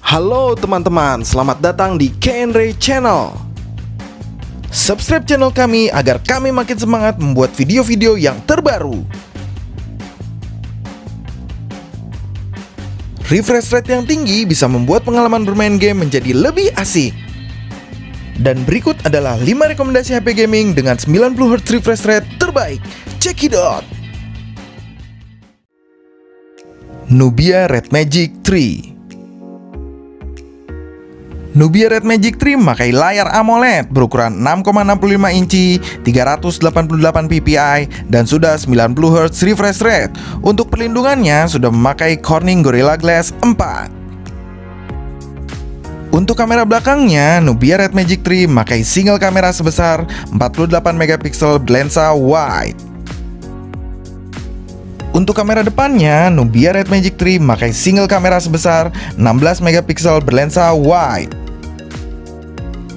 Halo teman-teman, selamat datang di KNRay Channel. Subscribe channel kami agar kami makin semangat membuat video-video yang terbaru. Refresh rate yang tinggi bisa membuat pengalaman bermain game menjadi lebih asik. Dan berikut adalah 5 rekomendasi HP gaming dengan 90Hz refresh rate terbaik. Check it out. Nubia Red Magic 3. Nubia Red Magic 3 memakai layar AMOLED berukuran 6,65 inci, 388 ppi, dan sudah 90Hz refresh rate. Untuk perlindungannya sudah memakai Corning Gorilla Glass 4. Untuk kamera belakangnya, Nubia Red Magic 3 memakai single kamera sebesar 48 megapiksel berlensa wide. Untuk kamera depannya, Nubia Red Magic 3 memakai single kamera sebesar 16 megapiksel berlensa wide.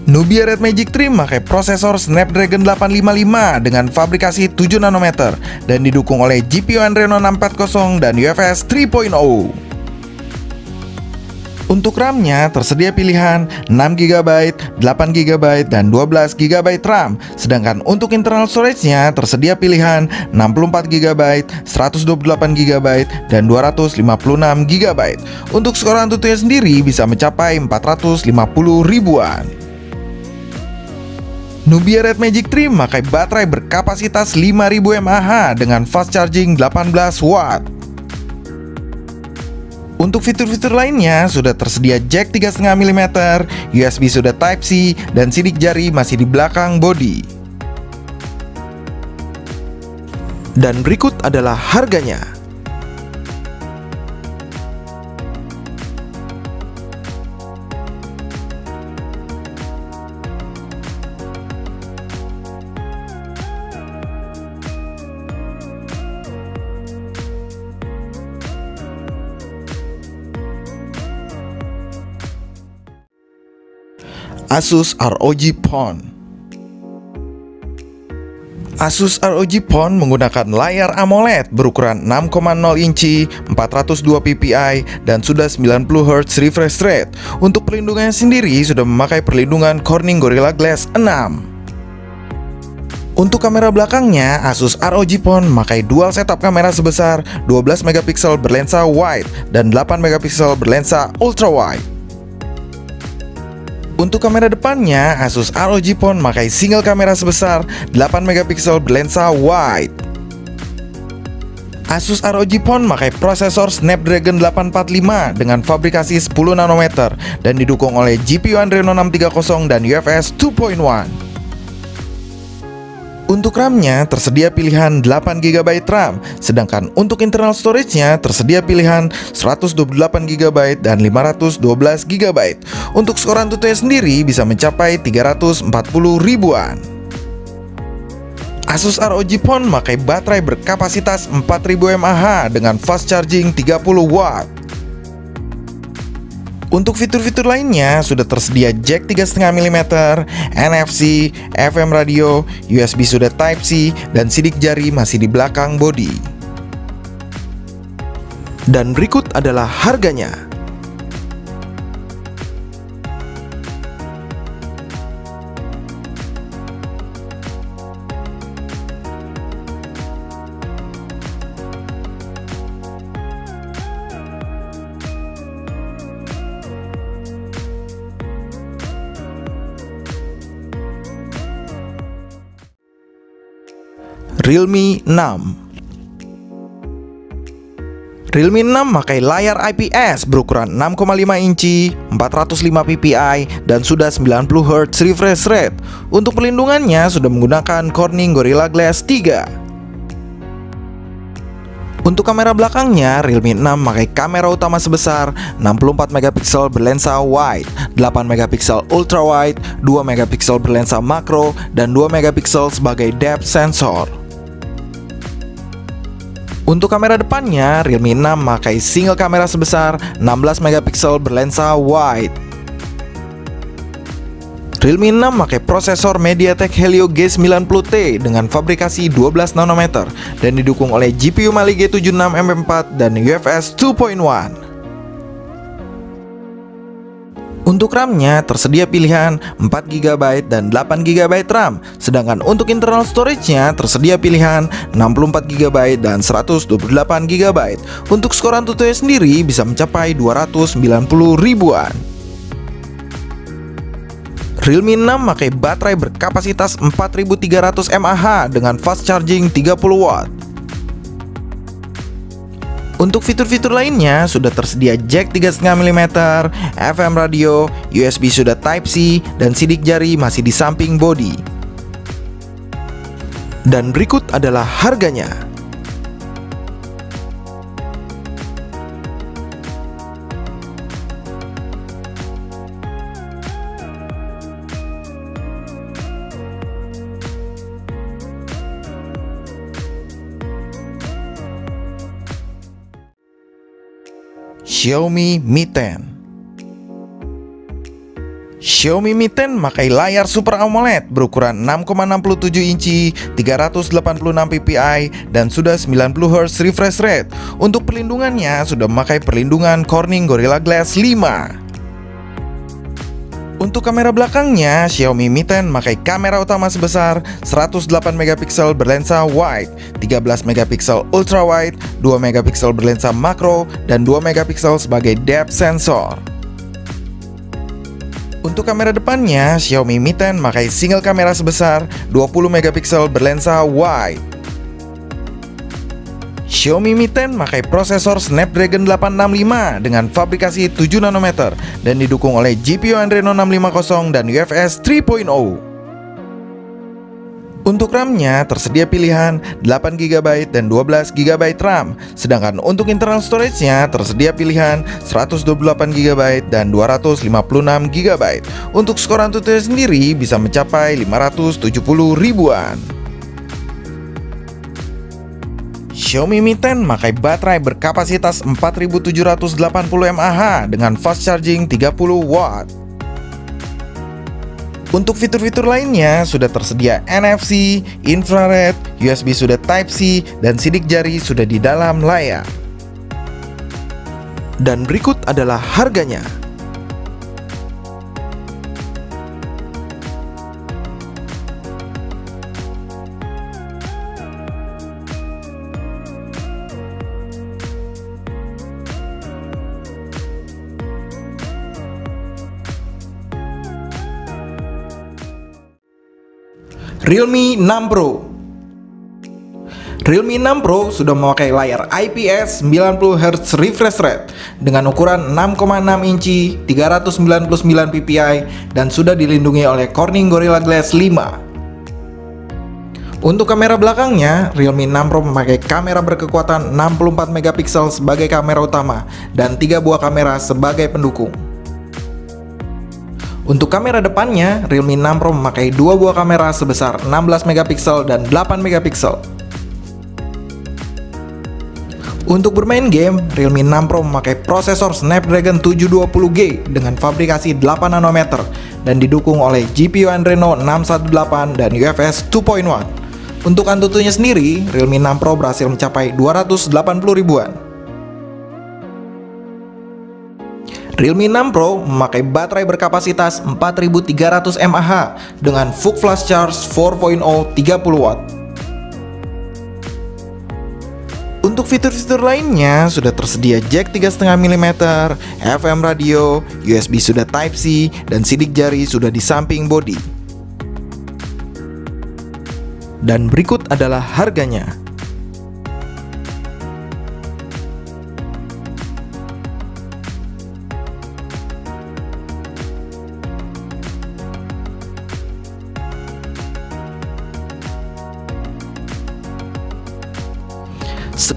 Nubia Red Magic 3 memakai prosesor Snapdragon 855 dengan fabrikasi 7 nanometer dan didukung oleh GPU Adreno 640 dan UFS 3.0. Untuk RAM-nya tersedia pilihan 6GB, 8GB, dan 12GB RAM. Sedangkan untuk internal storage-nya tersedia pilihan 64GB, 128GB, dan 256GB. Untuk skor Antutunya sendiri bisa mencapai 450 ribuan. Nubia Red Magic 3 memakai baterai berkapasitas 5000 mAh dengan fast charging 18 watt. Untuk fitur-fitur lainnya sudah tersedia jack 3,5 mm, USB sudah Type-C, dan sidik jari masih di belakang bodi. Dan berikut adalah harganya. Asus ROG Phone. Asus ROG Phone menggunakan layar AMOLED berukuran 6,0 inci, 402 ppi, dan sudah 90Hz refresh rate. Untuk perlindungannya sendiri sudah memakai perlindungan Corning Gorilla Glass 6. Untuk kamera belakangnya, Asus ROG Phone memakai dual setup kamera sebesar 12 megapiksel berlensa wide dan 8 megapiksel berlensa ultra wide. Untuk kamera depannya, Asus ROG Phone memakai single kamera sebesar 8 megapiksel berlensa wide. Asus ROG Phone memakai prosesor Snapdragon 845 dengan fabrikasi 10 nanometer dan didukung oleh GPU Adreno 630 dan UFS 2.1. Untuk RAM-nya tersedia pilihan 8GB RAM, sedangkan untuk internal storage-nya tersedia pilihan 128GB dan 512GB. Untuk skor Antutunya sendiri bisa mencapai 340 ribuan. Asus ROG Phone memakai baterai berkapasitas 4000 mAh dengan fast charging 30 watt. Untuk fitur-fitur lainnya sudah tersedia jack 3,5 mm, NFC, FM radio, USB sudah Type-C, dan sidik jari masih di belakang bodi. Dan berikut adalah harganya. Realme 6. Realme 6 memakai layar IPS berukuran 6,5 inci, 405 ppi, dan sudah 90Hz refresh rate. Untuk perlindungannya sudah menggunakan Corning Gorilla Glass 3. Untuk kamera belakangnya, Realme 6 memakai kamera utama sebesar 64 megapiksel berlensa wide, 8 megapiksel ultra wide, 2 megapiksel berlensa makro, dan 2 megapiksel sebagai depth sensor. Untuk kamera depannya, Realme 6 memakai single kamera sebesar 16 megapiksel berlensa wide. Realme 6 memakai prosesor MediaTek Helio G90T dengan fabrikasi 12 nanometer dan didukung oleh GPU Mali G76 MP4 dan UFS 2.1. Untuk RAM-nya tersedia pilihan 4GB dan 8GB RAM, sedangkan untuk internal storage-nya tersedia pilihan 64GB dan 128GB. Untuk skor AnTuTu sendiri bisa mencapai 290 ribuan. Realme 6 memakai baterai berkapasitas 4300 mAh dengan fast charging 30W. Untuk fitur-fitur lainnya sudah tersedia jack 3,5mm, FM radio, USB sudah Type-C, dan sidik jari masih di samping bodi. Dan berikut adalah harganya. Xiaomi Mi 10. Xiaomi Mi 10 memakai layar Super AMOLED berukuran 6,67 inci, 386 ppi, dan sudah 90Hz refresh rate. Untuk perlindungannya sudah memakai perlindungan Corning Gorilla Glass 5. Untuk kamera belakangnya, Xiaomi Mi 10 memakai kamera utama sebesar 108MP berlensa wide, 13MP ultra wide, 2MP berlensa makro, dan 2MP sebagai depth sensor. Untuk kamera depannya, Xiaomi Mi 10 memakai single kamera sebesar 20MP berlensa wide. Xiaomi Mi 10 memakai prosesor Snapdragon 865 dengan fabrikasi 7nm dan didukung oleh GPU Adreno 650 dan UFS 3.0. Untuk RAM-nya tersedia pilihan 8GB dan 12GB RAM, sedangkan untuk internal storage-nya tersedia pilihan 128GB dan 256GB. Untuk skor AnTuTu sendiri bisa mencapai 570 ribuan. Xiaomi Mi 10 memakai baterai berkapasitas 4780 mAh dengan fast charging 30W. Untuk fitur-fitur lainnya sudah tersedia NFC, infrared, USB sudah Type-C, dan sidik jari sudah di dalam layar. Dan berikut adalah harganya. Realme 6 Pro. Realme 6 Pro sudah memakai layar IPS 90Hz refresh rate dengan ukuran 6,6 inci, 399 ppi, dan sudah dilindungi oleh Corning Gorilla Glass 5. Untuk kamera belakangnya, Realme 6 Pro memakai kamera berkekuatan 64MP sebagai kamera utama dan 3 buah kamera sebagai pendukung. Untuk kamera depannya, Realme 6 Pro memakai 2 buah kamera sebesar 16MP dan 8MP. Untuk bermain game, Realme 6 Pro memakai prosesor Snapdragon 720G dengan fabrikasi 8nm dan didukung oleh GPU Adreno 618 dan UFS 2.1. Untuk AnTuTu-nya sendiri, Realme 6 Pro berhasil mencapai 280 ribuan. Realme 6 Pro memakai baterai berkapasitas 4300 mAh dengan full flash charge 4.0 30W. Untuk fitur-fitur lainnya sudah tersedia jack 3,5mm, FM radio, USB sudah Type-C, dan sidik jari sudah di samping bodi. Dan berikut adalah harganya.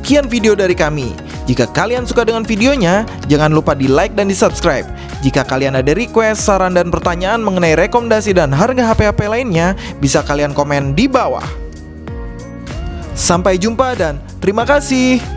Sekian video dari kami. Jika kalian suka dengan videonya, jangan lupa di like dan di subscribe. Jika kalian ada request, saran, dan pertanyaan mengenai rekomendasi dan harga HP-HP lainnya, bisa kalian komen di bawah. Sampai jumpa dan terima kasih.